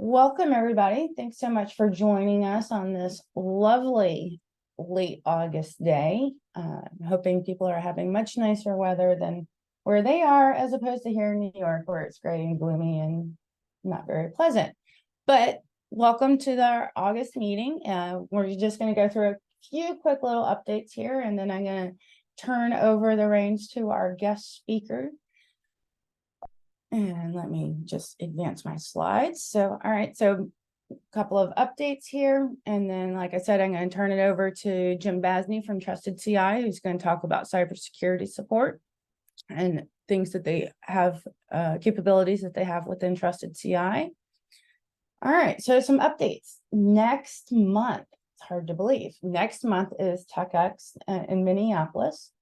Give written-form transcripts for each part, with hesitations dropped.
Welcome, everybody. Thanks so much for joining us on this lovely late August day. I'm hoping people are having much nicer weather than where they are, as opposed to here in New York, where it's gray and gloomy and not very pleasant. But welcome to our August meeting. We're just going to go through a few quick little updates here, and then I'm going to turn over the reins to our guest speaker. And let me just advance my slides. So, all right, so a couple of updates here. And then, like I said, I'm going to turn it over to Jim Basney from Trusted CI, who's going to talk about cybersecurity support and things that they have, capabilities that they have within Trusted CI. All right, so some updates. Next month, it's hard to believe, next month is TechX in Minneapolis.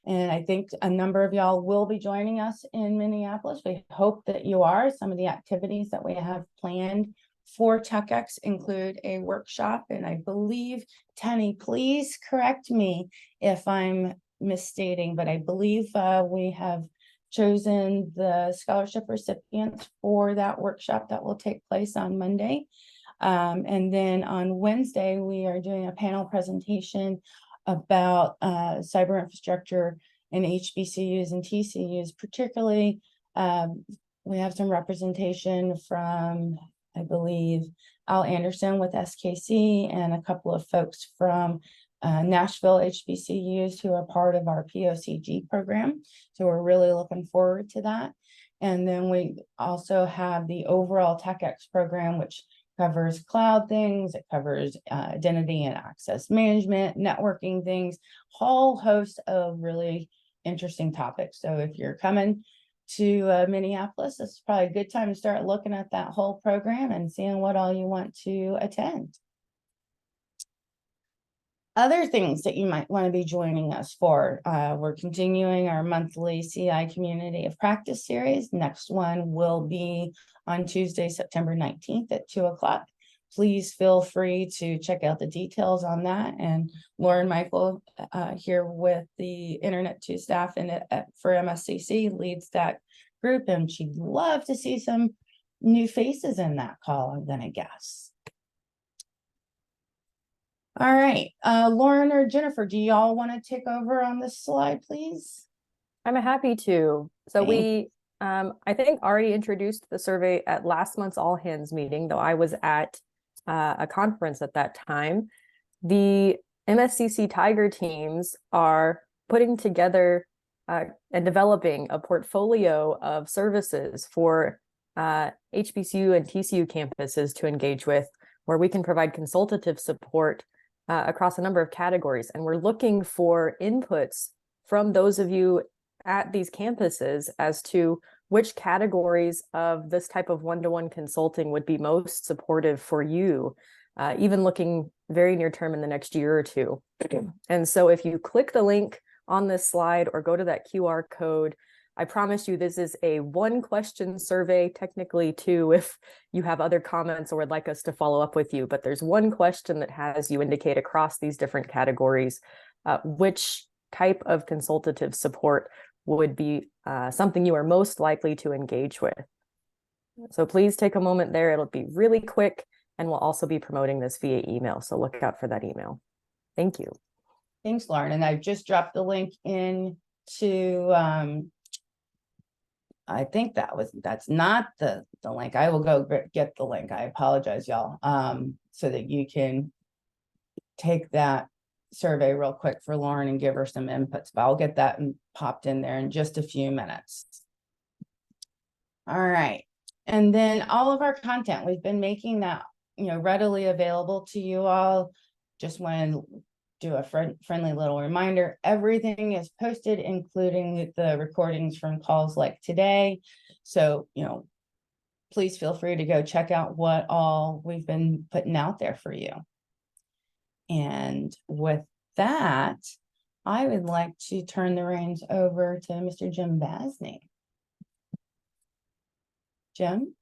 And I think a number of y'all will be joining us in Minneapolis. We hope that you are. Some of the activities that we have planned for TechX include a workshop. And I believe, Tenny, please correct me if I'm misstating, but I believe we have chosen the scholarship recipients for that workshop that will take place on Monday. And then on Wednesday, we are doing a panel presentation about cyber infrastructure and HBCUs and TCUs. Particularly, we have some representation from, I believe, Al Anderson with SKC and a couple of folks from Nashville HBCUs who are part of our POCG program. So we're really looking forward to that. And then we also have the overall TechX program, which covers cloud things, it covers identity and access management, networking things, whole host of really interesting topics. So if you're coming to Minneapolis, this is probably a good time to start looking at that whole program and seeing what all you want to attend. Other things that you might want to be joining us for, we're continuing our monthly CI Community of Practice series. Next one will be on Tuesday, September 19th at 2 o'clock. Please feel free to check out the details on that. And Lauren Michael here with the Internet 2 staff and for MSCC leads that group. And she'd love to see some new faces in that call, I'm gonna guess. All right, Lauren or Jennifer, do y'all want to take over on this slide, please? I'm happy to. So we, I think, already introduced the survey at last month's all hands meeting, though I was at a conference at that time. The MSCC Tiger teams are putting together and developing a portfolio of services for HBCU and TCU campuses to engage with, where we can provide consultative support across a number of categories. And we're looking for inputs from those of you at these campuses as to which categories of this type of one-to-one consulting would be most supportive for you, even looking very near term in the next year or two. And so if you click the link on this slide or go to that QR code, I promise you this is a one-question survey, technically two if you have other comments or would like us to follow up with you, but there's one question that has you indicate across these different categories which type of consultative support would be something you are most likely to engage with. So please take a moment there. It'll be really quick, and we'll also be promoting this via email, so look out for that email. Thank you. Thanks, Lauren. And I've just dropped the link into I think that's not the link. I will go get the link. I apologize, y'all. So that you can take that survey real quick for Lauren and give her some inputs, but I'll get that popped in there in just a few minutes. All right. And then all of our content, we've been making that, readily available to you all. Just want to do a friendly little reminder. Everything is posted, including the recordings from calls like today. So, please feel free to go check out what all we've been putting out there for you. And with that, I would like to turn the reins over to Mr. Jim Basney. Jim,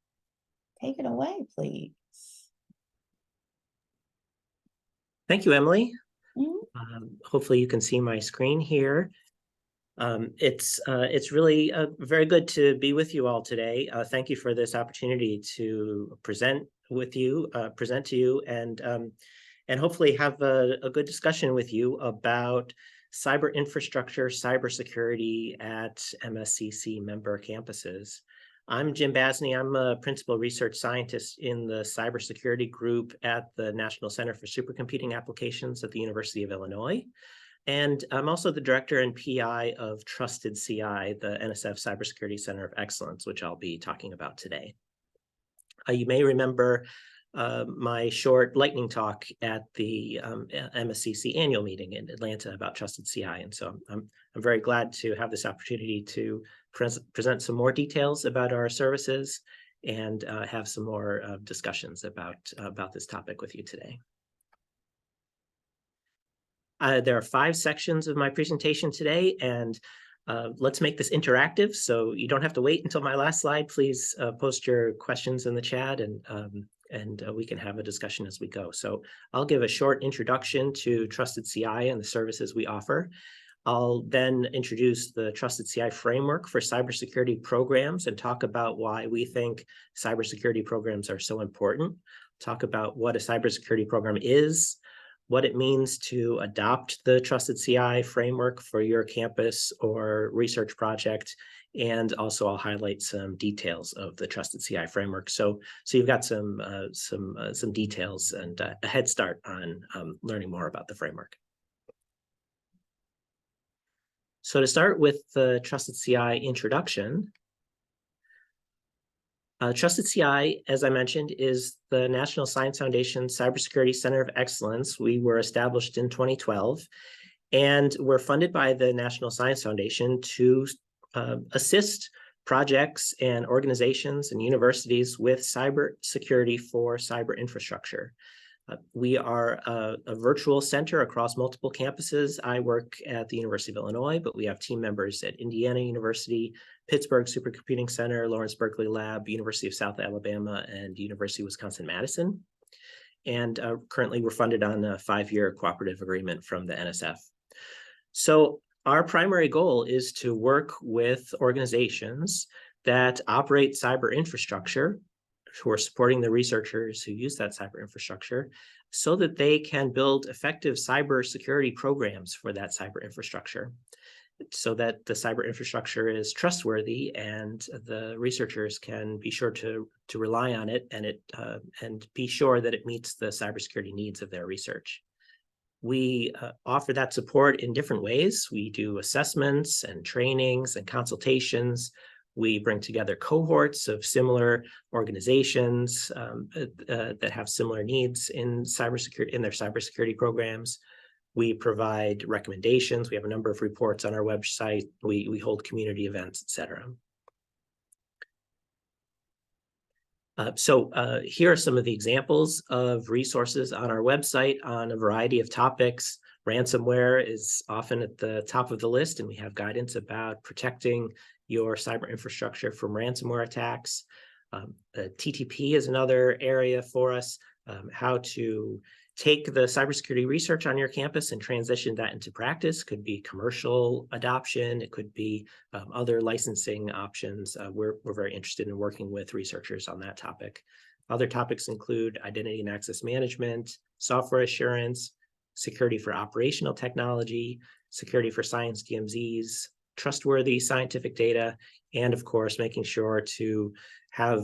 take it away, please. Thank you, Emily. Hopefully you can see my screen here. It's really very good to be with you all today. Thank you for this opportunity to present to you, and hopefully have a good discussion with you about cyber infrastructure, cybersecurity at MSCC member campuses. I'm Jim Basney. I'm a principal research scientist in the cybersecurity group at the National Center for Supercomputing Applications at the University of Illinois. And I'm also the director and PI of Trusted CI, the NSF Cybersecurity Center of Excellence, which I'll be talking about today. You may remember my short lightning talk at the MSCC annual meeting in Atlanta about Trusted CI. And so I'm very glad to have this opportunity to present some more details about our services and have some more discussions about this topic with you today. There are 5 sections of my presentation today, and let's make this interactive so you don't have to wait until my last slide. Please post your questions in the chat, and we can have a discussion as we go. So I'll give a short introduction to Trusted CI and the services we offer. I'll then introduce the Trusted CI framework for cybersecurity programs and talk about why we think cybersecurity programs are so important. Talk about what a cybersecurity program is, what it means to adopt the Trusted CI framework for your campus or research project, and also I'll highlight some details of the Trusted CI framework. So you've got some details and a head start on learning more about the framework. So to start with the Trusted CI introduction, Trusted CI, as I mentioned, is the National Science Foundation Cybersecurity Center of Excellence. We were established in 2012, and we're funded by the National Science Foundation to assist projects and organizations and universities with cybersecurity for cyber infrastructure. We are a virtual center across multiple campuses. I work at the University of Illinois, but we have team members at Indiana University, Pittsburgh Supercomputing Center, Lawrence Berkeley Lab, University of South Alabama, and University of Wisconsin-Madison. And currently we're funded on a 5-year cooperative agreement from the NSF. So our primary goal is to work with organizations that operate cyber infrastructure, who are supporting the researchers who use that cyber infrastructure, so that they can build effective cybersecurity programs for that cyber infrastructure, so that the cyber infrastructure is trustworthy and the researchers can be sure to rely on it and be sure that it meets the cybersecurity needs of their research. We offer that support in different ways. We do assessments and trainings and consultations. We bring together cohorts of similar organizations that have similar needs in cybersecurity, in their cybersecurity programs. We provide recommendations. We have a number of reports on our website. We hold community events, etc. Here are some of the examples of resources on our website on a variety of topics. Ransomware is often at the top of the list, and we have guidance about protecting your cyber infrastructure from ransomware attacks. TTP is another area for us, how to take the cybersecurity research on your campus and transition that into practice. Could be commercial adoption, it could be other licensing options. We're very interested in working with researchers on that topic. Other topics include identity and access management, software assurance, security for operational technology, security for science DMZs, trustworthy scientific data, and of course, making sure to have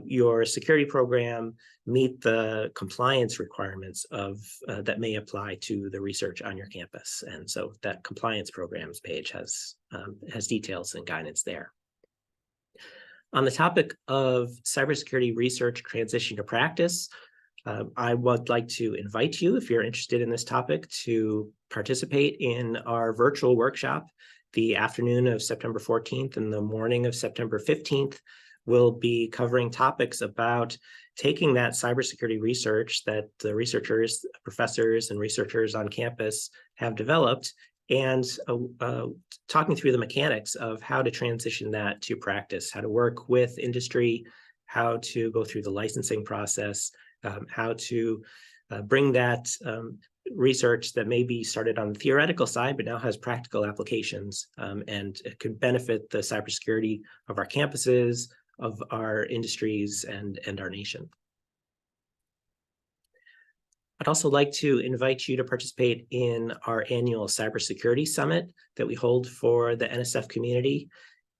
your security program meet the compliance requirements of that may apply to the research on your campus. And so that compliance programs page has details and guidance there. On the topic of cybersecurity research transition to practice, I would like to invite you, if you're interested in this topic, to participate in our virtual workshop. The afternoon of September 14th and the morning of September 15th will be covering topics about taking that cybersecurity research that the researchers, professors, and researchers on campus have developed, and talking through the mechanics of how to transition that to practice, how to work with industry, how to go through the licensing process, how to bring that research that may be started on the theoretical side, but now has practical applications, and it could benefit the cybersecurity of our campuses, of our industries, and our nation. I'd also like to invite you to participate in our annual Cybersecurity Summit that we hold for the NSF community.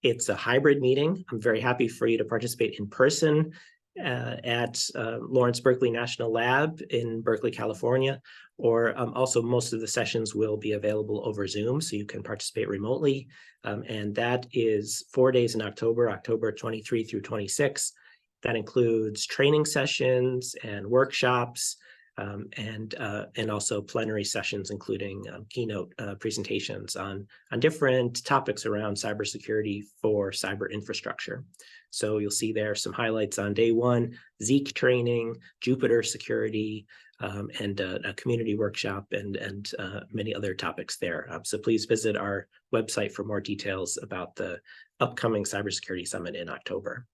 It's a hybrid meeting. I'm very happy for you to participate in person at Lawrence Berkeley National Lab in Berkeley, California, or also most of the sessions will be available over Zoom, so you can participate remotely. And that is 4 days in October, October 23 through 26. That includes training sessions and workshops, and also plenary sessions, including keynote presentations on different topics around cybersecurity for cyber infrastructure. So you'll see there some highlights on day one: Zeek training, Jupyter security, and a community workshop, and many other topics there. So please visit our website for more details about the upcoming Cybersecurity Summit in October.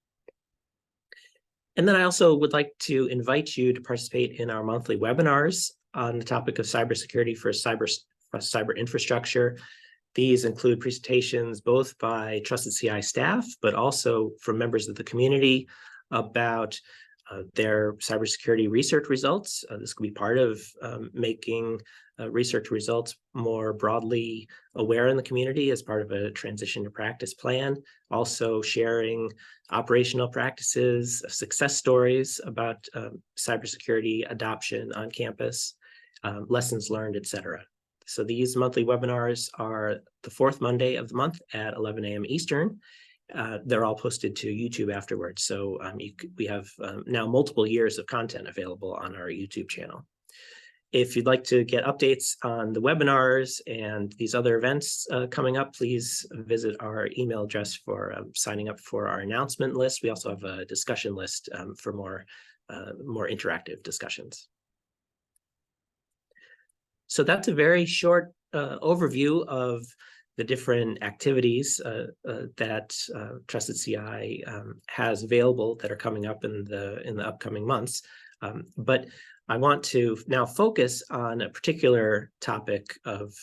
And then I also would like to invite you to participate in our monthly webinars on the topic of cybersecurity for cyber infrastructure. These include presentations both by Trusted CI staff, but also from members of the community about their cybersecurity research results. This could be part of making research results more broadly aware in the community as part of a transition to practice plan. Also sharing operational practices, success stories about cybersecurity adoption on campus, lessons learned, etc. So these monthly webinars are the fourth Monday of the month at 11 a.m. Eastern. They're all posted to YouTube afterwards. So we have now multiple years of content available on our YouTube channel. If you'd like to get updates on the webinars and these other events coming up, please visit our email address for signing up for our announcement list. We also have a discussion list for more interactive discussions. So that's a very short overview of the different activities that Trusted CI has available that are coming up in the upcoming months. But I want to now focus on a particular topic of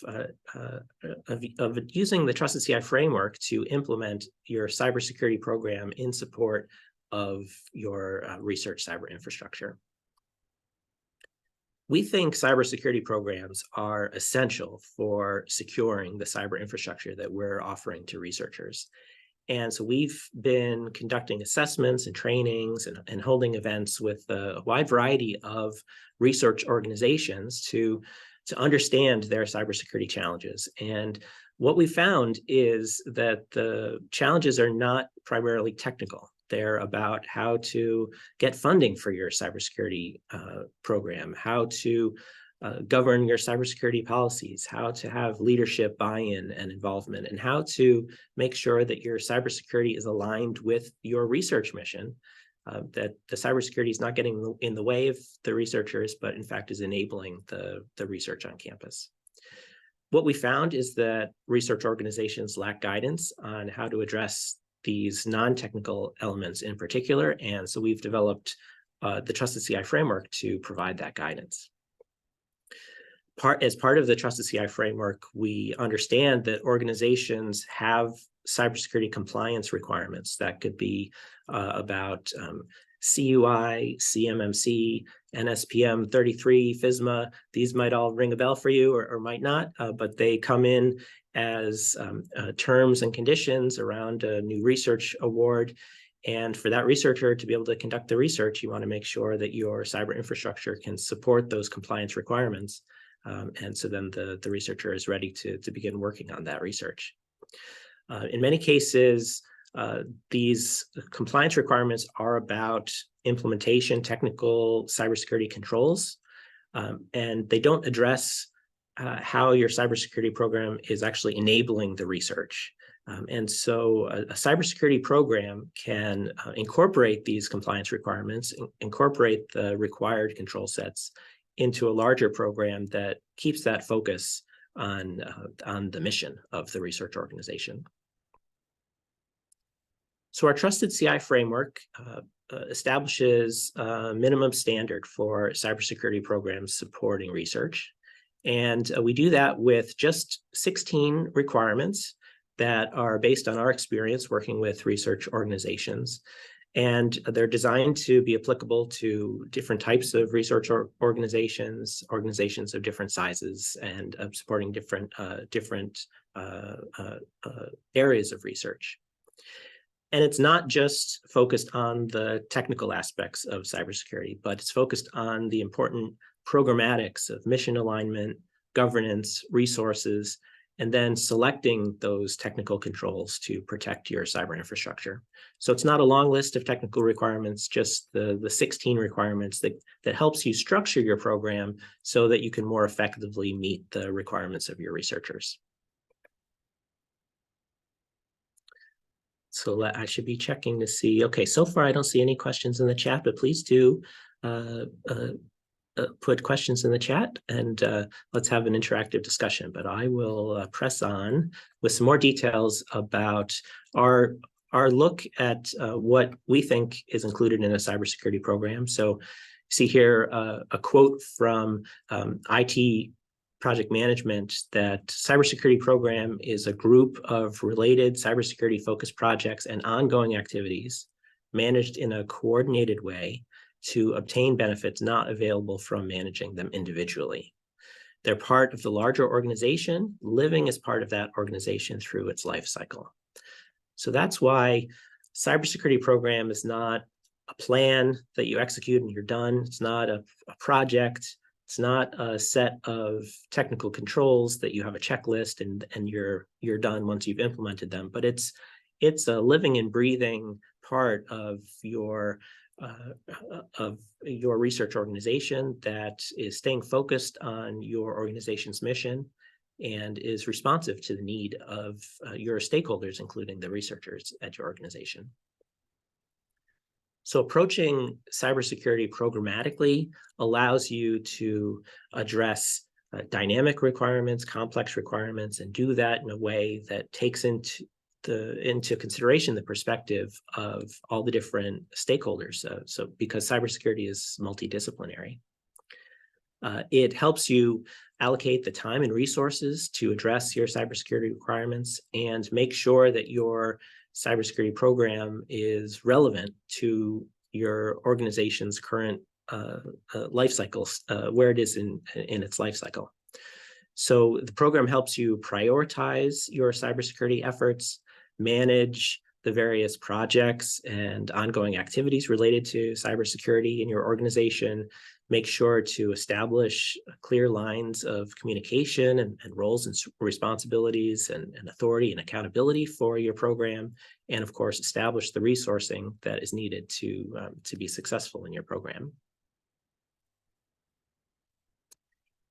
using the Trusted CI framework to implement your cybersecurity program in support of your research cyber infrastructure. We think cybersecurity programs are essential for securing the cyber infrastructure that we're offering to researchers. And so we've been conducting assessments and trainings and holding events with a wide variety of research organizations to understand their cybersecurity challenges. And what we found is that the challenges are not primarily technical. They're about how to get funding for your cybersecurity program, how to govern your cybersecurity policies, how to have leadership buy-in and involvement, and how to make sure that your cybersecurity is aligned with your research mission, that the cybersecurity is not getting in the way of the researchers, but in fact is enabling the research on campus. What we found is that research organizations lack guidance on how to address these non-technical elements in particular, and so we've developed the Trusted CI framework to provide that guidance. As part of the Trusted CI framework, we understand that organizations have cybersecurity compliance requirements that could be about CUI, CMMC, NSPM 33, FISMA. These might all ring a bell for you or might not, but they come in as terms and conditions around a new research award. And for that researcher to be able to conduct the research, you want to make sure that your cyber infrastructure can support those compliance requirements. And so then the researcher is ready to begin working on that research. In many cases, these compliance requirements are about implementation, technical cybersecurity controls, and they don't address how your cybersecurity program is actually enabling the research. And so a cybersecurity program can incorporate these compliance requirements, incorporate the required control sets into a larger program that keeps that focus on the mission of the research organization. So our Trusted CI framework establishes a minimum standard for cybersecurity programs supporting research. And we do that with just 16 requirements that are based on our experience working with research organizations. And they're designed to be applicable to different types of research organizations of different sizes, and supporting different areas of research. And it's not just focused on the technical aspects of cybersecurity, but it's focused on the important programmatics of mission alignment, governance, resources, and then selecting those technical controls to protect your cyber infrastructure. So it's not a long list of technical requirements, just the 16 requirements that helps you structure your program so that you can more effectively meet the requirements of your researchers. So I should be checking to see, okay, so far I don't see any questions in the chat, but please do put questions in the chat, and let's have an interactive discussion. But I will press on with some more details about our look at what we think is included in a cybersecurity program. So see here a quote from IT project management, that cybersecurity program is a group of related cybersecurity focused projects and ongoing activities managed in a coordinated way to obtain benefits not available from managing them individually. They're part of the larger organization, living as part of that organization through its life cycle. So that's why cybersecurity program is not a plan that you execute and you're done. It's not a project. It's not a set of technical controls that you have a checklist and you're done once you've implemented them. But it's a living and breathing part of your research organization that is staying focused on your organization's mission and is responsive to the need of your stakeholders, including the researchers at your organization. So approaching cybersecurity programmatically allows you to address dynamic requirements, complex requirements, and do that in a way that takes into consideration the perspective of all the different stakeholders. So because cybersecurity is multidisciplinary, it helps you allocate the time and resources to address your cybersecurity requirements and make sure that your cybersecurity program is relevant to your organization's current life cycles, where it is in its life cycle. So the program helps you prioritize your cybersecurity efforts, manage the various projects and ongoing activities related to cybersecurity in your organization, make sure to establish clear lines of communication and roles and responsibilities and authority and accountability for your program, and of course, establish the resourcing that is needed to be successful in your program.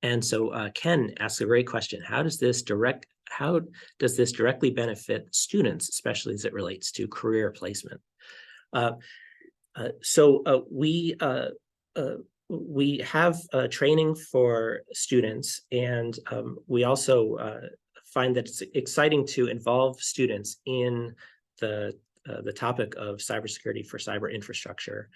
And so Ken asks a great question. How does this directly benefit students, especially as it relates to career placement? We have training for students, and we also find that it's exciting to involve students in the topic of cybersecurity for cyber infrastructure,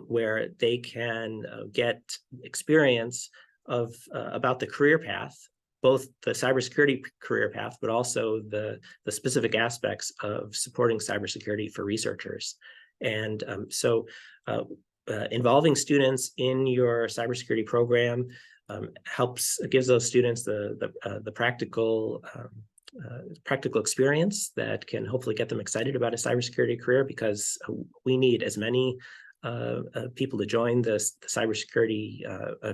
where they can get experience about the career path, both the cybersecurity career path, but also the specific aspects of supporting cybersecurity for researchers. And involving students in your cybersecurity program gives those students the practical experience that can hopefully get them excited about a cybersecurity career, because we need as many people to join the cybersecurity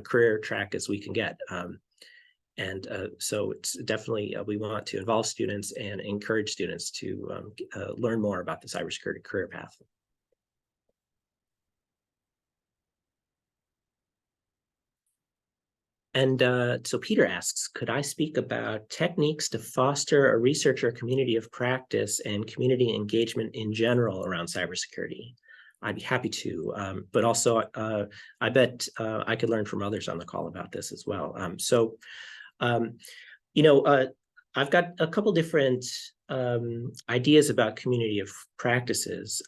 career track as we can get. So it's definitely, we want to involve students and encourage students to learn more about the cybersecurity career path. And so Peter asks, could I speak about techniques to foster a researcher community of practice and community engagement in general around cybersecurity? I'd be happy to, but also I bet I could learn from others on the call about this as well. I've got a couple different ideas about community of practices.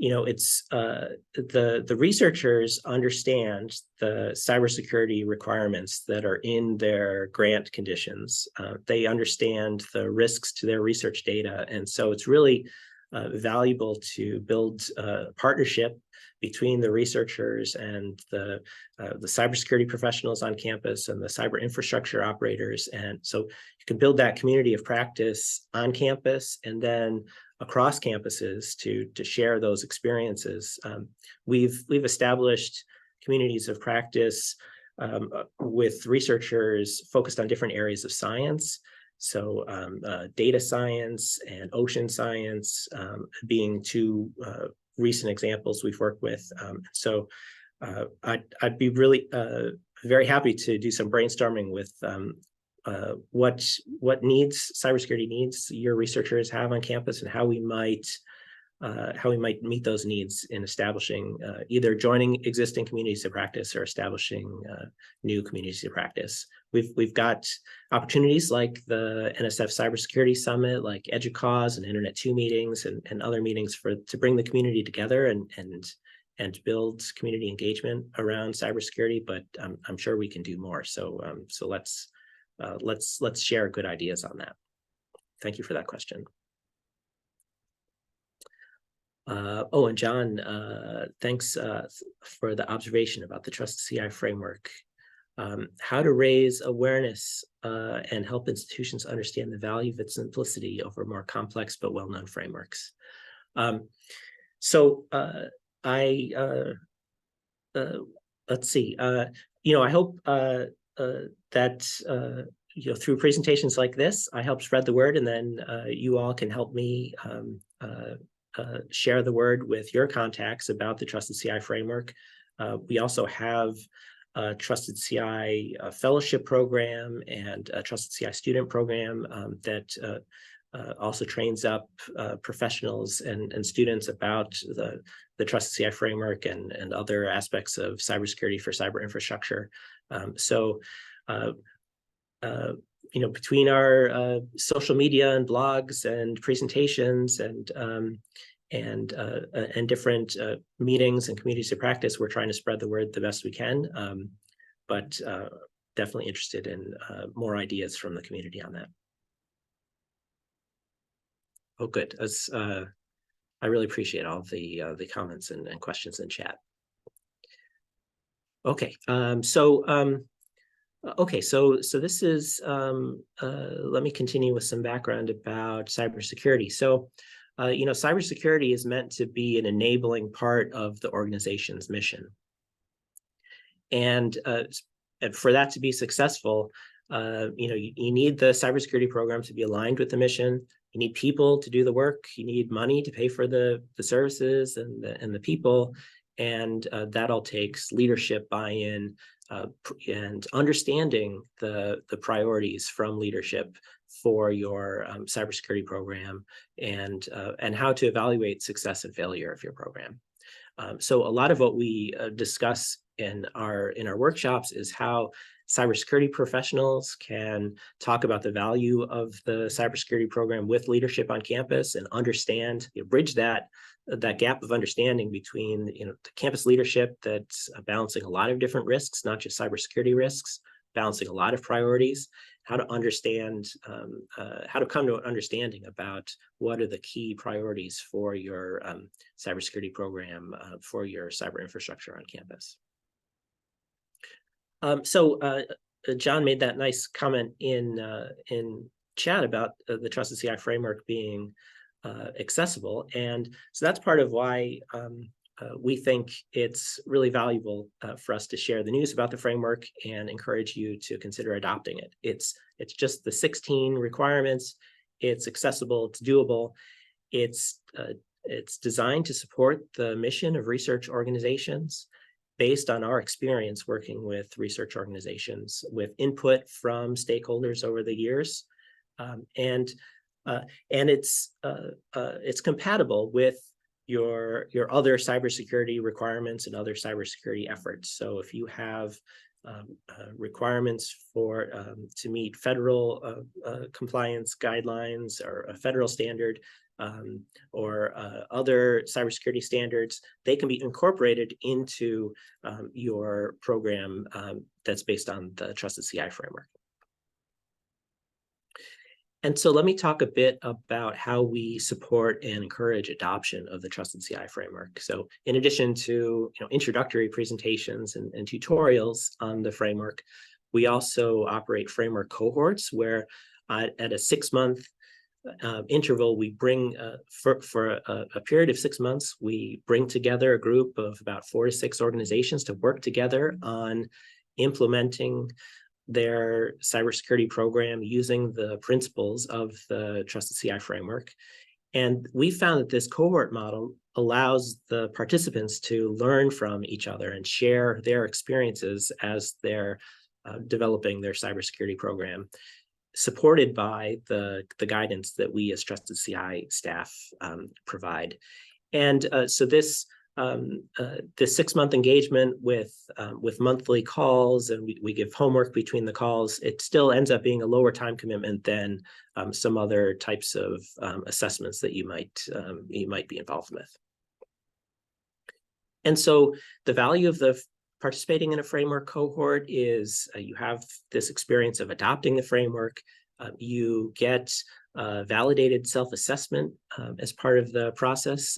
it's the researchers understand the cybersecurity requirements that are in their grant conditions. They understand the risks to their research data, and so it's really valuable to build a partnership between the researchers and the cybersecurity professionals on campus and the cyber infrastructure operators. And so you can build that community of practice on campus and then across campuses to share those experiences. We've established communities of practice with researchers focused on different areas of science. So data science and ocean science being two recent examples we've worked with. So I'd be really very happy to do some brainstorming with what needs, cybersecurity needs your researchers have on campus, and how we might meet those needs in establishing either joining existing communities of practice or establishing new communities of practice. We've got opportunities like the NSF Cybersecurity Summit, like EDUCAUSE and Internet 2 meetings and other meetings to bring the community together and build community engagement around cybersecurity. But I'm sure we can do more. So let's share good ideas on that. Thank you for that question. And John, thanks for the observation about the Trusted CI framework. How to raise awareness and help institutions understand the value of its simplicity over more complex but well-known frameworks. Let's see. I hope that through presentations like this, I help spread the word, and then you all can help me share the word with your contacts about the Trusted CI framework. We also have a Trusted CI fellowship program and a Trusted CI student program that also trains up professionals and students about the Trusted CI framework and other aspects of cybersecurity for cyber infrastructure. Between our social media and blogs and presentations and different meetings and communities of practice, we're trying to spread the word the best we can, but definitely interested in more ideas from the community on that. Oh, good. I really appreciate all the comments and questions in chat. Okay, so this is, let me continue with some background about cybersecurity. So, cybersecurity is meant to be an enabling part of the organization's mission. And for that to be successful, you need the cybersecurity program to be aligned with the mission. You need people to do the work. You need money to pay for the services and the people. And that all takes leadership buy-in and understanding the priorities from leadership for your cybersecurity program and how to evaluate success and failure of your program. So a lot of what we discuss in our workshops is how cybersecurity professionals can talk about the value of the cybersecurity program with leadership on campus and understand, bridge that gap of understanding between the campus leadership that's balancing a lot of different risks, not just cybersecurity risks, balancing a lot of priorities, how to understand, how to come to an understanding about what are the key priorities for your cybersecurity program, for your cyber infrastructure on campus. John made that nice comment in chat about the Trusted CI framework being accessible, and so that's part of why we think it's really valuable for us to share the news about the framework and encourage you to consider adopting it. It's just the 16 requirements. It's accessible. It's doable. It's designed to support the mission of research organizations based on our experience working with research organizations, with input from stakeholders over the years, and it's compatible with your other cybersecurity requirements and other cybersecurity efforts. So if you have requirements for to meet federal compliance guidelines or a federal standard, other cybersecurity standards, they can be incorporated into your program that's based on the Trusted CI framework. And so let me talk a bit about how we support and encourage adoption of the Trusted CI framework. So in addition to introductory presentations and tutorials on the framework, we also operate framework cohorts where at a 6-month interval, we bring, for a period of 6 months, we bring together a group of about 4 to 6 organizations to work together on implementing their cybersecurity program using the principles of the Trusted CI framework. And we found that this cohort model allows the participants to learn from each other and share their experiences as they're developing their cybersecurity program, supported by the guidance that we as Trusted CI staff provide. And so this 6-month engagement with monthly calls, and we give homework between the calls, it still ends up being a lower time commitment than some other types of assessments that you might be involved with. And so the value of the participating in a framework cohort is you have this experience of adopting the framework. You get validated self-assessment as part of the process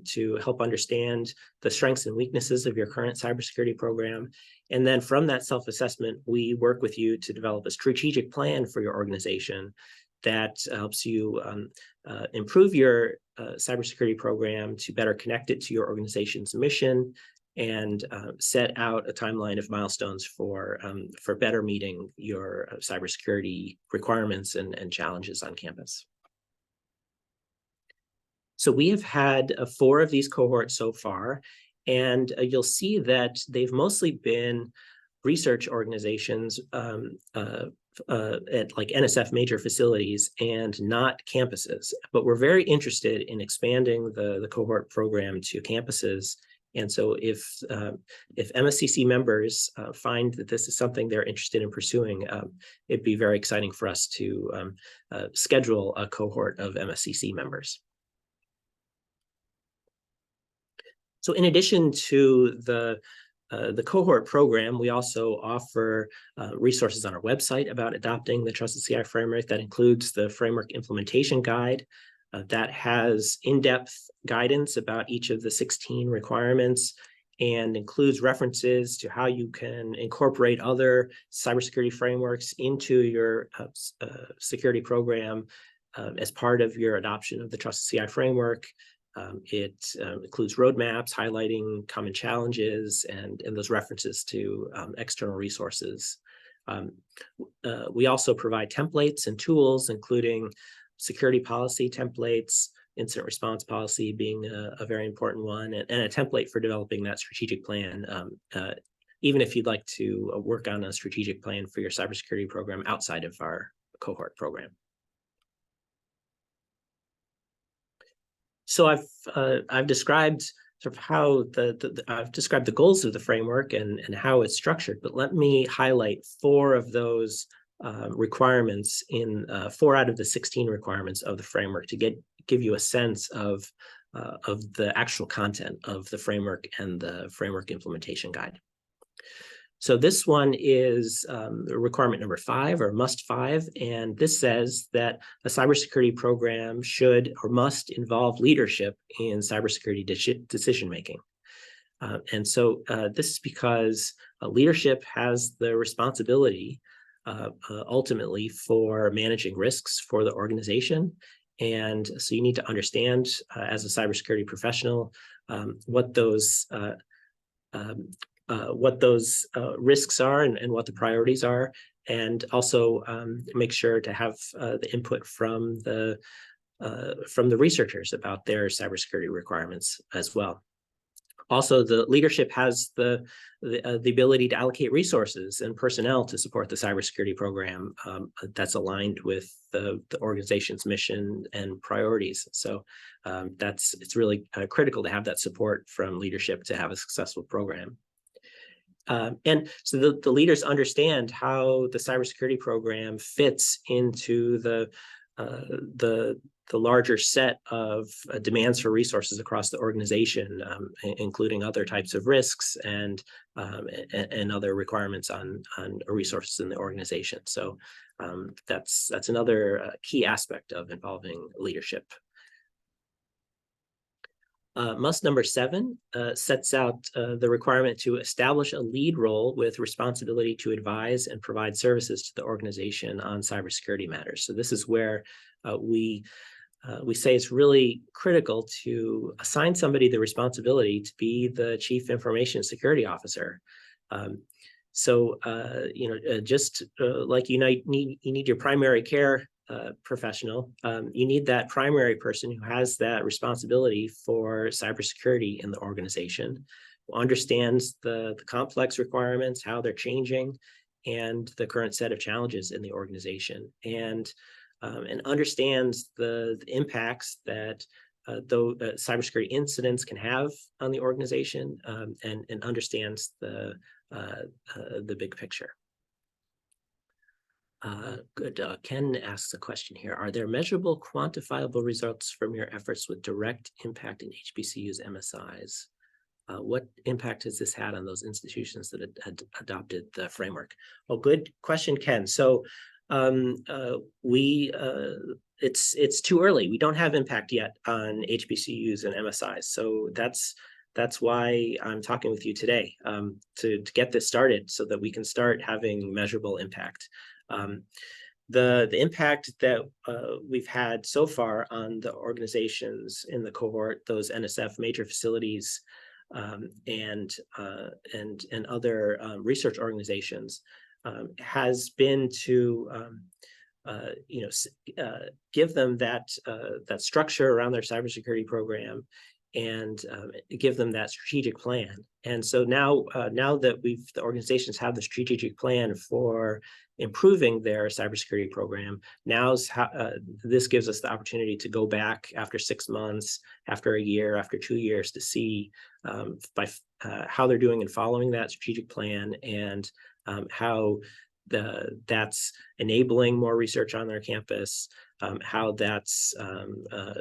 to help understand the strengths and weaknesses of your current cybersecurity program. And then from that self-assessment, we work with you to develop a strategic plan for your organization that helps you improve your cybersecurity program to better connect it to your organization's mission and set out a timeline of milestones for better meeting your cybersecurity requirements and challenges on campus. So we have had 4 of these cohorts so far, and you'll see that they've mostly been research organizations at like NSF major facilities and not campuses. But we're very interested in expanding the cohort program to campuses. And so if MSCC members find that this is something they're interested in pursuing, it'd be very exciting for us to schedule a cohort of MSCC members. So in addition to the cohort program, we also offer resources on our website about adopting the Trusted CI framework. That includes the framework implementation guide, that has in-depth guidance about each of the 16 requirements and includes references to how you can incorporate other cybersecurity frameworks into your security program as part of your adoption of the Trusted CI framework. It includes roadmaps highlighting common challenges and those references to external resources. We also provide templates and tools, including security policy templates, incident response policy being a very important one, and a template for developing that strategic plan, even if you'd like to work on a strategic plan for your cybersecurity program outside of our cohort program. So I've described sort of how I've described the goals of the framework and how it's structured, but let me highlight 4 of those requirements in 4 out of the 16 requirements of the framework to give you a sense of the actual content of the framework and the framework implementation guide. So this one is requirement number 5, or must 5, and this says that a cybersecurity program should or must involve leadership in cybersecurity decision-making. And so this is because leadership has the responsibility ultimately for managing risks for the organization. And so you need to understand as a cybersecurity professional what those risks are and what the priorities are, and also make sure to have the input from the researchers about their cybersecurity requirements as well. Also, the leadership has the ability to allocate resources and personnel to support the cybersecurity program that's aligned with the organization's mission and priorities. So it's really critical to have that support from leadership to have a successful program. And so the leaders understand how the cybersecurity program fits into the larger set of demands for resources across the organization, including other types of risks and other requirements on resources in the organization. So that's another key aspect of involving leadership. Must number 7 sets out the requirement to establish a lead role with responsibility to advise and provide services to the organization on cybersecurity matters. So this is where we say it's really critical to assign somebody the responsibility to be the Chief Information Security Officer. Just like you need your primary care professional, you need that primary person who has that responsibility for cybersecurity in the organization, who understands the complex requirements, how they're changing, and the current set of challenges in the organization, and understands the impacts that cybersecurity incidents can have on the organization, and understands the big picture. Good. Ken asks a question here. Are there measurable, quantifiable results from your efforts with direct impact in HBCUs, MSIs? What impact has this had on those institutions that had adopted the framework? Well, good question, Ken. So it's too early. We don't have impact yet on HBCUs and MSIs. So that's why I'm talking with you today, to get this started so that we can start having measurable impact. The impact that we've had so far on the organizations in the cohort, those NSF major facilities, and other research organizations, has been to give them that structure around their cybersecurity program, and give them that strategic plan. And so now that the organizations have the strategic plan for improving their cybersecurity program, this gives us the opportunity to go back after 6 months, after a year, after 2 years, to see how they're doing in following that strategic plan, and how that's enabling more research on their campus, how that's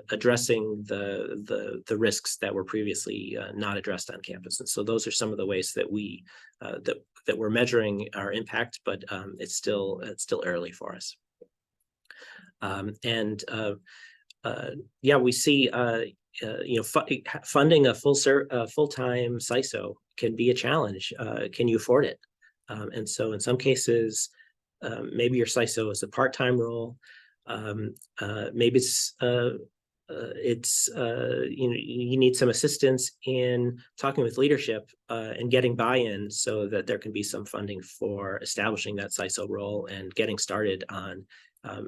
addressing the risks that were previously not addressed on campus. And so those are some of the ways that we're measuring our impact, but it's still early for us. We see funding a full-time CISO can be a challenge. Can you afford it? And so in some cases, maybe your CISO is a part-time role. Maybe you need some assistance in talking with leadership and getting buy-in, so that there can be some funding for establishing that CISO role and getting started on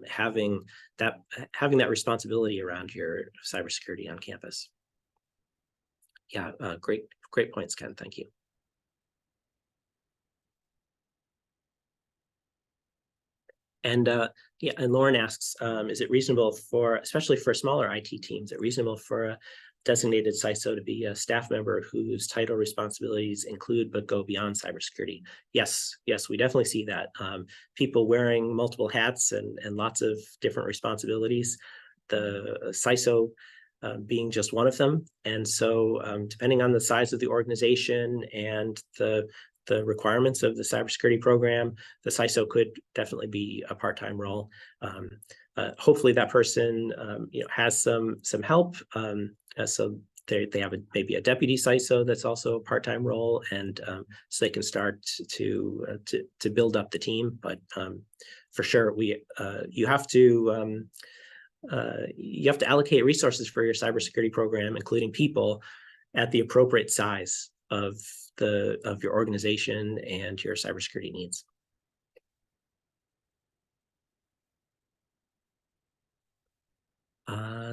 having that responsibility around your cybersecurity on campus. Yeah, great points, Ken. Thank you. And and Lauren asks, is it reasonable especially for smaller IT teams, is it reasonable for a designated CISO to be a staff member whose title responsibilities include but go beyond cybersecurity? Yes, we definitely see that. People wearing multiple hats and lots of different responsibilities, the CISO being just one of them. And so depending on the size of the organization and the requirements of the cybersecurity program, the CISO could definitely be a part-time role. Hopefully that person has some help. So they have maybe a deputy CISO that's also a part-time role, and so they can start to build up the team. But for sure, you have to allocate resources for your cybersecurity program, including people, at the appropriate size of your organization and your cybersecurity needs.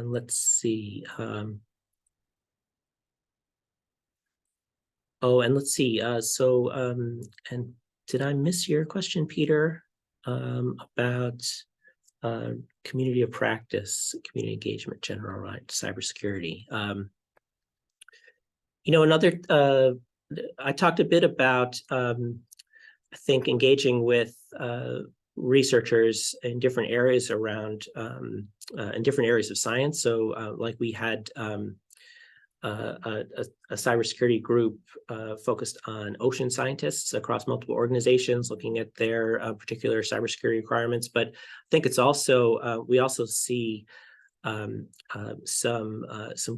Let's see. And let's see. And did I miss your question, Peter, about community of practice, community engagement, general right, cybersecurity? I talked a bit about, I think, engaging with researchers in different areas around in different areas of science. So like we had a cybersecurity group focused on ocean scientists across multiple organizations, looking at their particular cybersecurity requirements. But I think it's also we also see some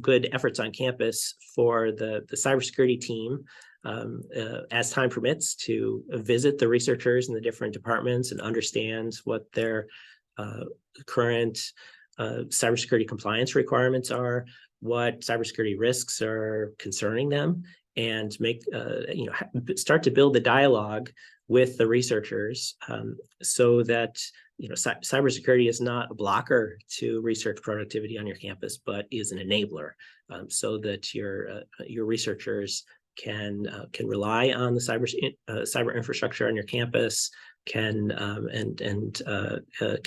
good efforts on campus for the cybersecurity team, as time permits, to visit the researchers in the different departments and understand what their current cybersecurity compliance requirements are, what cybersecurity risks are concerning them, and make start to build the dialogue with the researchers, so that cybersecurity is not a blocker to research productivity on your campus, but is an enabler, so that your researchers can rely on the cyber infrastructure on your campus, can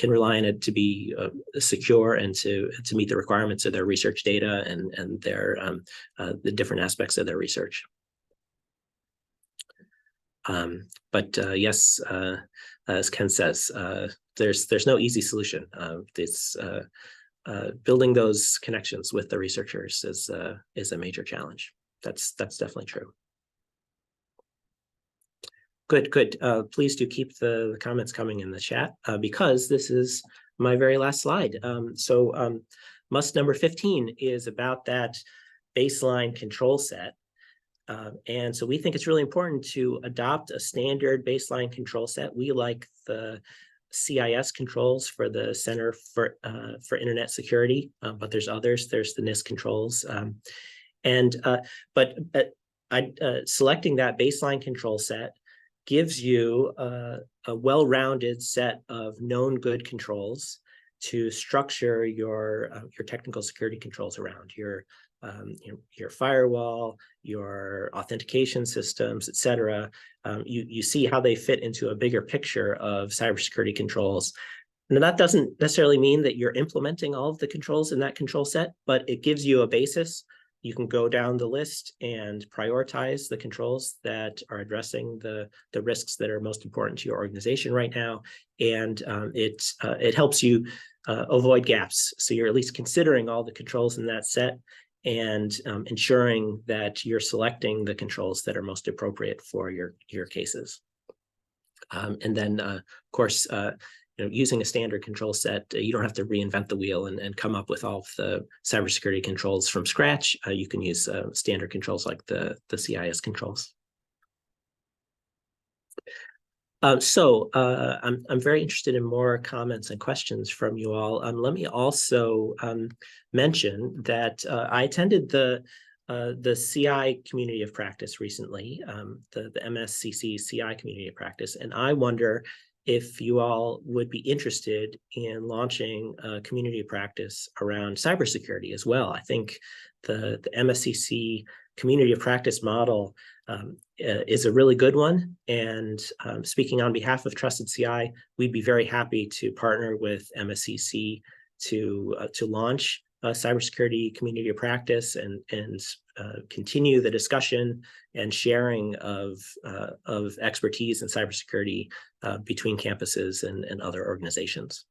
rely on it to be secure and to meet the requirements of their research data and their the different aspects of their research. But yes, as Ken says, there's no easy solution. Building those connections with the researchers is a major challenge. That's definitely true. Good. Please do keep the comments coming in the chat, because this is my very last slide. Must number 15 is about that baseline control set. And so we think it's really important to adopt a standard baseline control set. We like the CIS controls for the Center for Internet Security, but there's others. There's the NIST controls. But selecting that baseline control set gives you a well-rounded set of known good controls to structure your technical security controls around your firewall, your authentication systems, et cetera. You see how they fit into a bigger picture of cybersecurity controls. Now, that doesn't necessarily mean that you're implementing all of the controls in that control set, but it gives you a basis. You can go down the list and prioritize the controls that are addressing the risks that are most important to your organization right now. And it helps you avoid gaps. So you're at least considering all the controls in that set and ensuring that you're selecting the controls that are most appropriate for your cases. And then, of course, using a standard control set, you don't have to reinvent the wheel and come up with all of the cybersecurity controls from scratch. You can use standard controls like the CIS controls. I'm very interested in more comments and questions from you all. Let me also mention that I attended the CI community of practice recently, the MSCC CI community of practice, and I wonder if you all would be interested in launching a community of practice around cybersecurity as well. I think the MSCC community of practice model is a really good one. And speaking on behalf of Trusted CI, we'd be very happy to partner with MSCC to launch a cybersecurity community of practice and continue the discussion and sharing of expertise in cybersecurity between campuses and other organizations.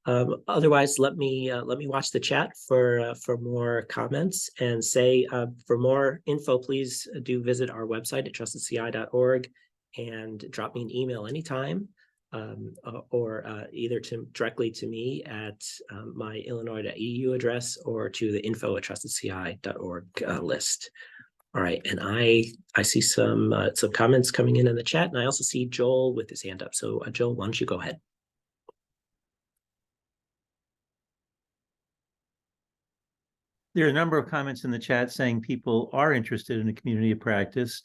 Otherwise, let me watch the chat for more comments, and say for more info, please do visit our website at trustedci.org and drop me an email anytime, or either directly to me at my illinois.edu address or to the info@trustedci.org list. All right, and I see some comments coming in the chat, and I also see Joel with his hand up. So Joel, why don't you go ahead? There are a number of comments in the chat saying people are interested in a community of practice.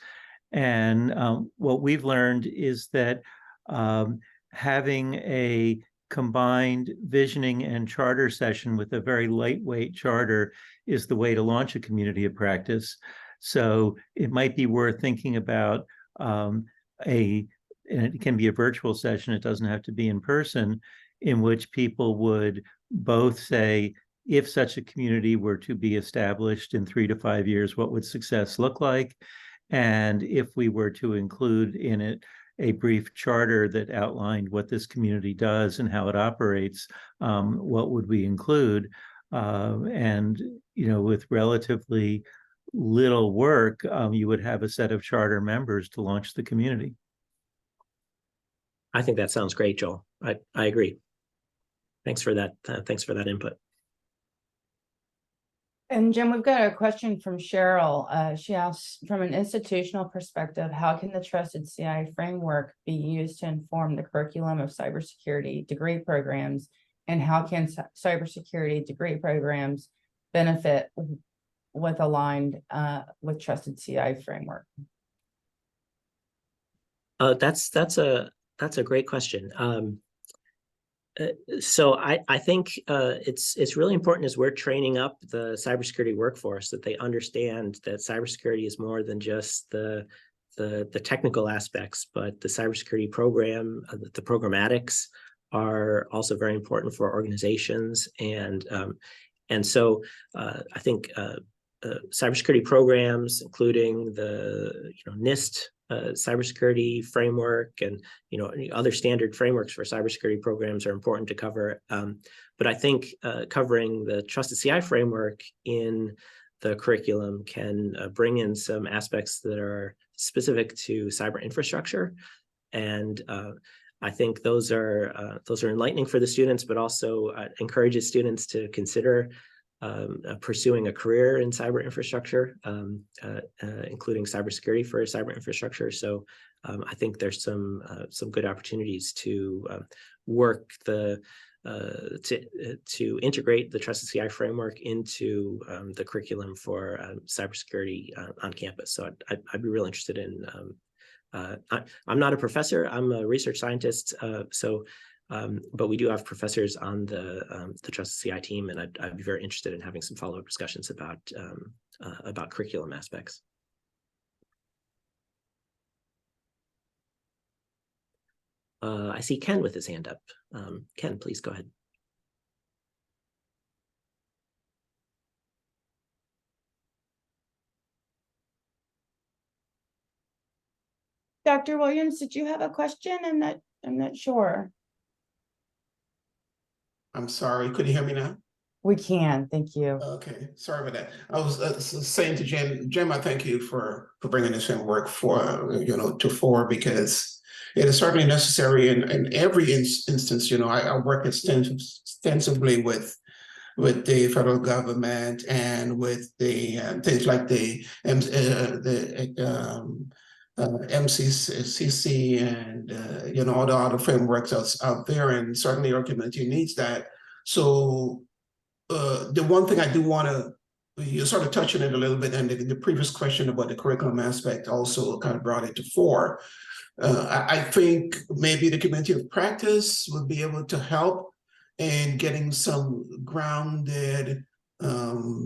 And what we've learned is that having a combined visioning and charter session with a very lightweight charter is the way to launch a community of practice. So it might be worth thinking about and it can be a virtual session, it doesn't have to be in person, in which people would both say, if such a community were to be established in 3 to 5 years, what would success look like? And if we were to include in it a brief charter that outlined what this community does and how it operates, what would we include? And, with relatively little work, you would have a set of charter members to launch the community. I think that sounds great, Joel. I agree. Thanks for that. Thanks for that input. And Jim, we've got a question from Cheryl. She asks, from an institutional perspective, how can the Trusted CI framework be used to inform the curriculum of cybersecurity degree programs? And how can cybersecurity degree programs benefit with aligned with Trusted CI framework? That's a great question. So I think it's really important as we're training up the cybersecurity workforce that they understand that cybersecurity is more than just the technical aspects, but the cybersecurity program, the programmatics are also very important for organizations, and so I think cybersecurity programs, including the NIST cybersecurity framework and other standard frameworks for cybersecurity programs are important to cover. But I think covering the Trusted CI framework in the curriculum can bring in some aspects that are specific to cyber infrastructure, and I think those are enlightening for the students, but also encourages students to consider pursuing a career in cyber infrastructure, including cybersecurity for cyber infrastructure. So I think there's some good opportunities to work to integrate the Trusted CI framework into the curriculum for cybersecurity on campus. So I'd be real interested in. I'm not a professor. I'm a research scientist. But we do have professors on the Trusted CI team, and I'd be very interested in having some follow-up discussions about curriculum aspects. I see Ken with his hand up. Ken, please go ahead. Dr. Williams, did you have a question? I'm not sure. I'm sorry, could you hear me now? We can, thank you. Okay, sorry about that. I was saying to Jim, I thank you for bringing this framework to fore, because it is certainly necessary in every instance. I work extensively with the federal government and with the things like the MCC and all the other frameworks out there, and certainly our community needs that. So the one thing I do want to, you sort of touched on it a little bit, and the previous question about the curriculum aspect also kind of brought it to fore. I think maybe the community of practice would be able to help in getting some grounded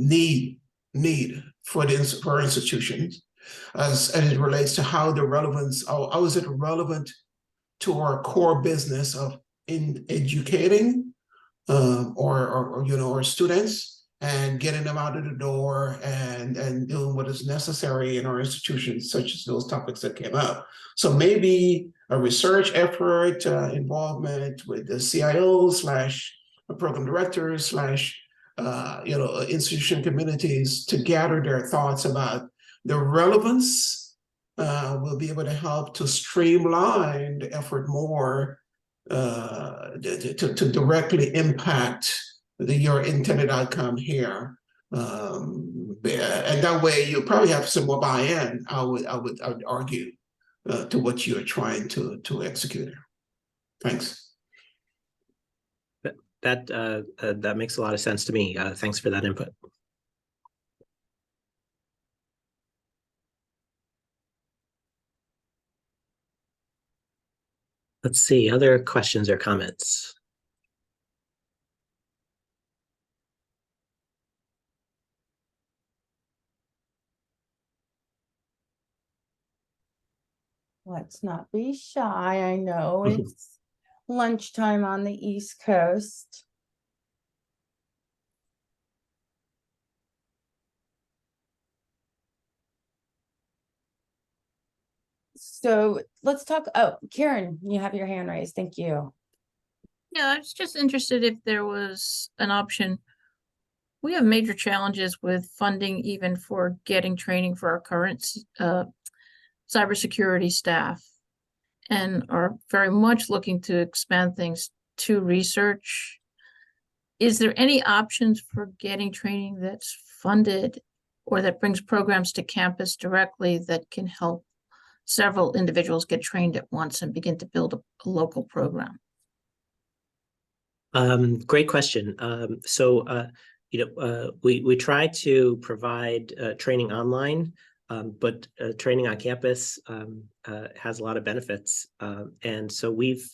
need for institutions as it relates to how the relevance, how is it relevant to our core business of in educating or students, and getting them out of the door and doing what is necessary in our institutions, such as those topics that came up. So maybe a research effort, involvement with the CIO / program directors / institution communities to gather their thoughts about the relevance. Will be able to help to streamline the effort more to directly impact your intended outcome here, and that way you probably have some more buy-in. I would argue to what you're trying to execute. Thanks. That makes a lot of sense to me. Thanks for that input. Let's see, other questions or comments? Let's not be shy. I know it's lunchtime on the East Coast. So let's talk. Oh, Karen, you have your hand raised. Thank you. Yeah, I was just interested if there was an option. We have major challenges with funding, even for getting training for our current cybersecurity staff, and are very much looking to expand things to research. Is there any options for getting training that's funded or that brings programs to campus directly that can help several individuals get trained at once and begin to build a local program? Great question. We try to provide training online, but training on campus has a lot of benefits, and so we've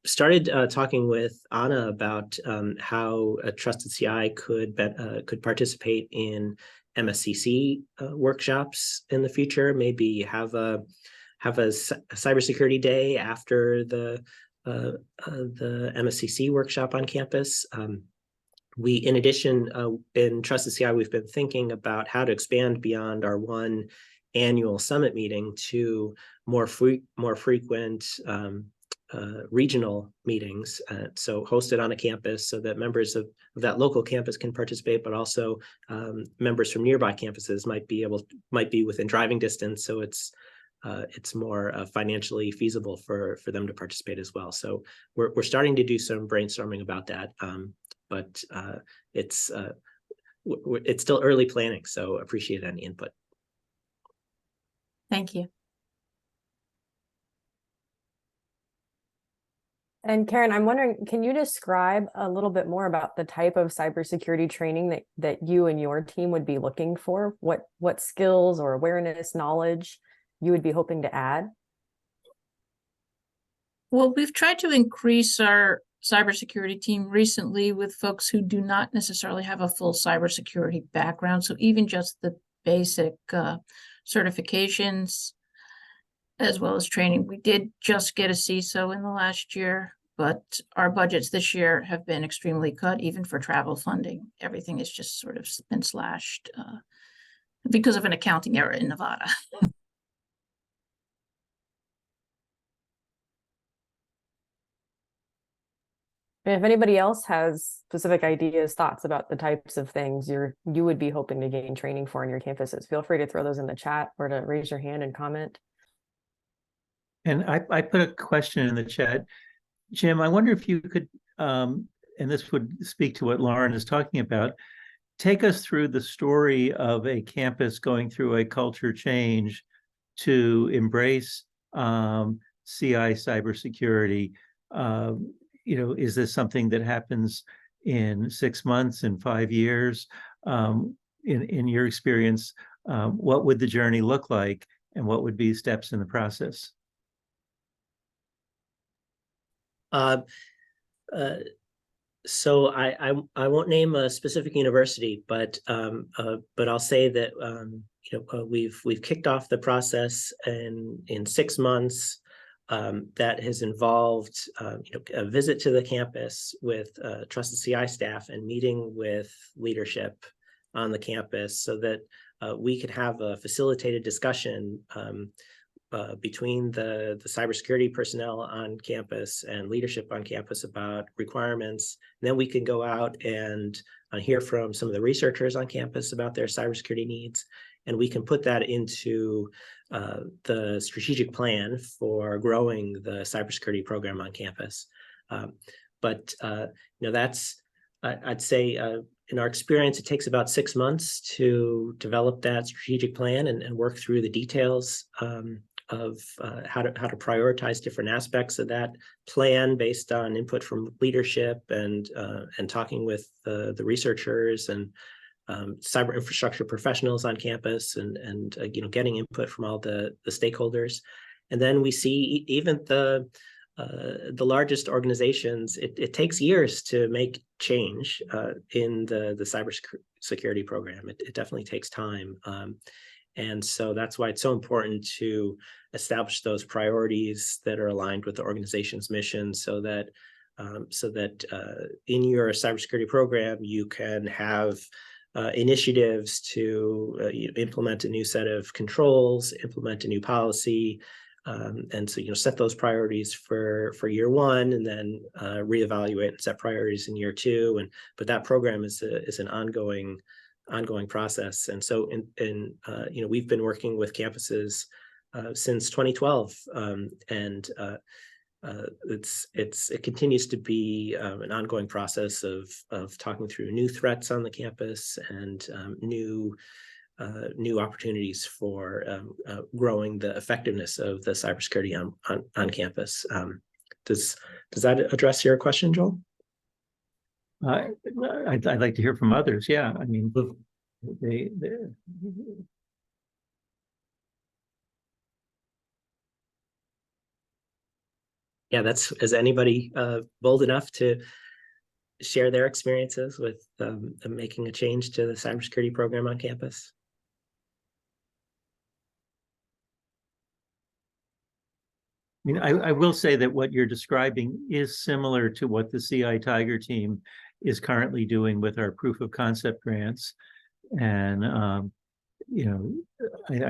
started talking with Anna about how a Trusted CI could participate in MSCC workshops in the future. Maybe have a cybersecurity day after the MSCC workshop on campus. In addition, in Trusted CI, we've been thinking about how to expand beyond our one annual summit meeting to more frequent regional meetings, so hosted on a campus so that members of that local campus can participate, but also members from nearby campuses might be within driving distance, so it's more financially feasible for them to participate as well. So we're starting to do some brainstorming about that, but it's still early planning, so appreciate any input. Thank you. And Karen, I'm wondering, can you describe a little bit more about the type of cybersecurity training that you and your team would be looking for? What skills or awareness, knowledge you would be hoping to add? Well, we've tried to increase our cybersecurity team recently with folks who do not necessarily have a full cybersecurity background. So even just the basic certifications, as well as training. We did just get a CISO in the last year, but our budgets this year have been extremely cut, even for travel funding. Everything has just sort of been slashed because of an accounting error in Nevada. And if anybody else has specific ideas, thoughts about the types of things you would be hoping to gain training for on your campuses, feel free to throw those in the chat or to raise your hand and comment. And I put a question in the chat. Jim, I wonder if you could, and this would speak to what Lauren is talking about, take us through the story of a campus going through a culture change to embrace CI cybersecurity. Is this something that happens in 6 months, in 5 years? In your experience, what would the journey look like, and what would be steps in the process? So I won't name a specific university, but I'll say that we've kicked off the process in 6 months. That has involved a visit to the campus with Trusted CI staff and meeting with leadership on the campus so that we could have a facilitated discussion between the cybersecurity personnel on campus and leadership on campus about requirements. And then we can go out and hear from some of the researchers on campus about their cybersecurity needs. And we can put that into the strategic plan for growing the cybersecurity program on campus. That's, I'd say, in our experience, it takes about 6 months to develop that strategic plan and work through the details of how to prioritize different aspects of that plan based on input from leadership and talking with the researchers and cyber infrastructure professionals on campus and getting input from all the stakeholders. And then we see even the largest organizations, it takes years to make change in the cybersecurity program. It definitely takes time. And so that's why it's so important to establish those priorities that are aligned with the organization's mission so that in your cybersecurity program, you can have initiatives to implement a new set of controls, implement a new policy, and so set those priorities for year one, and then reevaluate and set priorities in year two. But that program is an ongoing process. And so we've been working with campuses since 2012, and it continues to be an ongoing process of talking through new threats on the campus and new opportunities for growing the effectiveness of the cybersecurity on campus. Does that address your question, Joel? I'd like to hear from others. Yeah, I mean, they yeah, is anybody bold enough to share their experiences with making a change to the cybersecurity program on campus? I mean, I will say that what you're describing is similar to what the CI Tiger team is currently doing with our proof of concept grants. And, I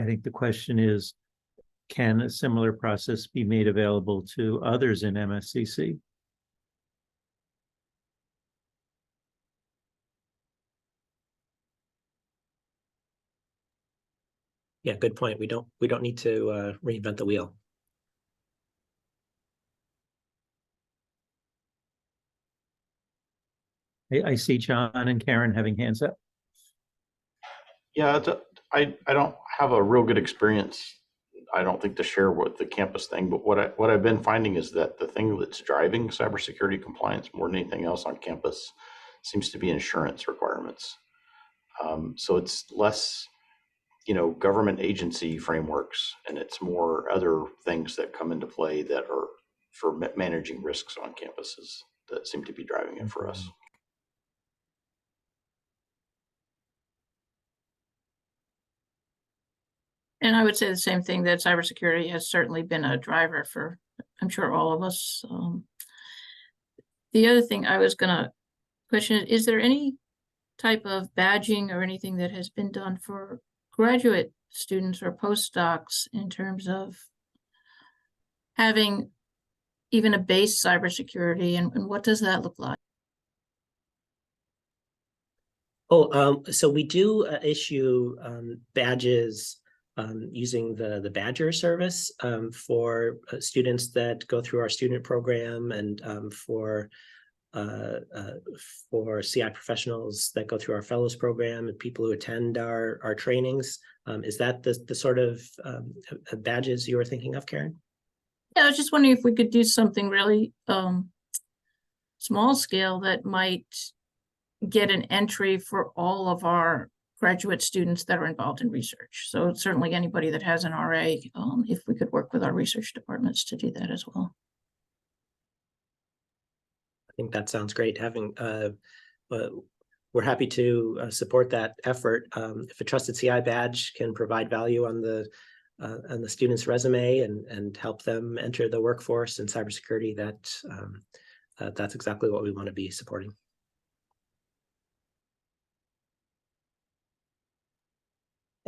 think the question is, can a similar process be made available to others in MSCC? Yeah, good point. We don't need to reinvent the wheel. I see John and Karen having hands up. Yeah, I don't have a real good experience, I don't think, to share with the campus thing, but what I've been finding is that the thing that's driving cybersecurity compliance more than anything else on campus seems to be insurance requirements. So it's less, government agency frameworks, and it's more other things that come into play that are for managing risks on campuses that seem to be driving it for us. And I would say the same thing, that cybersecurity has certainly been a driver for, I'm sure, all of us. The other thing I was going to question is there any type of badging or anything that has been done for graduate students or postdocs in terms of having even a base cybersecurity, and what does that look like? So we do issue badges using the Badger service for students that go through our student program, and for CI professionals that go through our fellows program, and people who attend our trainings. Is that the sort of badges you were thinking of, Karen? Yeah, I was just wondering if we could do something really small scale that might get an entry for all of our graduate students that are involved in research. So certainly anybody that has an RA, if we could work with our research departments to do that as well. I think that sounds great. We're happy to support that effort. If a trusted CI badge can provide value on the student's resume and help them enter the workforce in cybersecurity, that's exactly what we want to be supporting.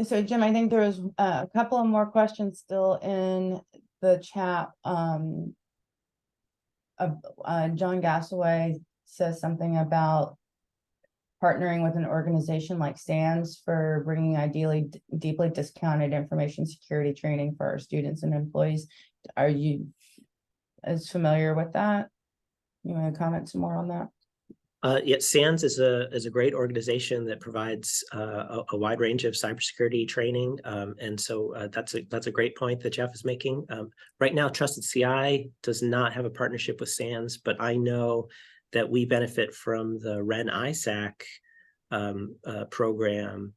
So Jim, I think there was a couple of more questions still in the chat. John Gassaway says something about partnering with an organization like SANS for bringing ideally deeply discounted information security training for our students and employees. Are you as familiar with that? You want to comment some more on that? Yeah, SANS is a great organization that provides a wide range of cybersecurity training, and so that's a great point that Jeff is making. Right now, Trusted CI does not have a partnership with SANS, but I know that we benefit from the REN ISAC program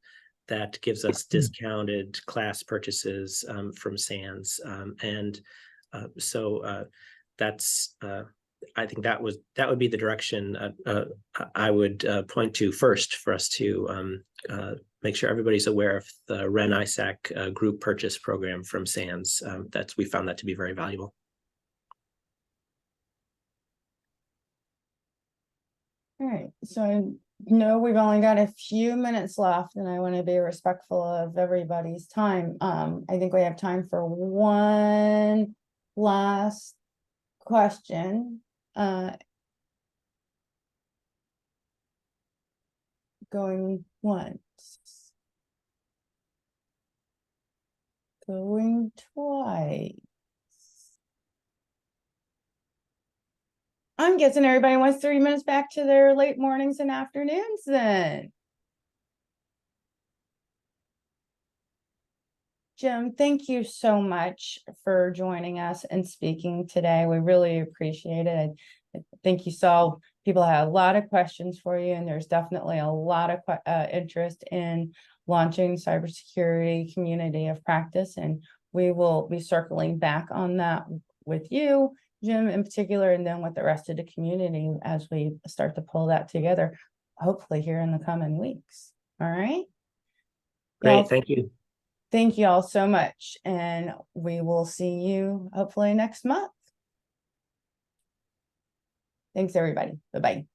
that gives us discounted class purchases from SANS, and so that's. I think that would be the direction I would point to first for us to make sure everybody's aware of the REN ISAC group purchase program from SANS. We found that to be very valuable. All right, so No, we've only got a few minutes left and I want to be respectful of everybody's time. I think we have time for one last question. Going once. Going twice. I'm guessing everybody wants 3 minutes back to their late mornings and afternoons then. Jim, thank you so much for joining us and speaking today. We really appreciate it. I think you saw people had a lot of questions for you, and there's definitely a lot of interest in launching cybersecurity community of practice. And we will be circling back on that with you, Jim, in particular, and then with the rest of the community as we start to pull that together, hopefully here in the coming weeks. All right. Great, thank you. Thank you all so much, and we will see you hopefully next month. Thanks, everybody. Bye-bye.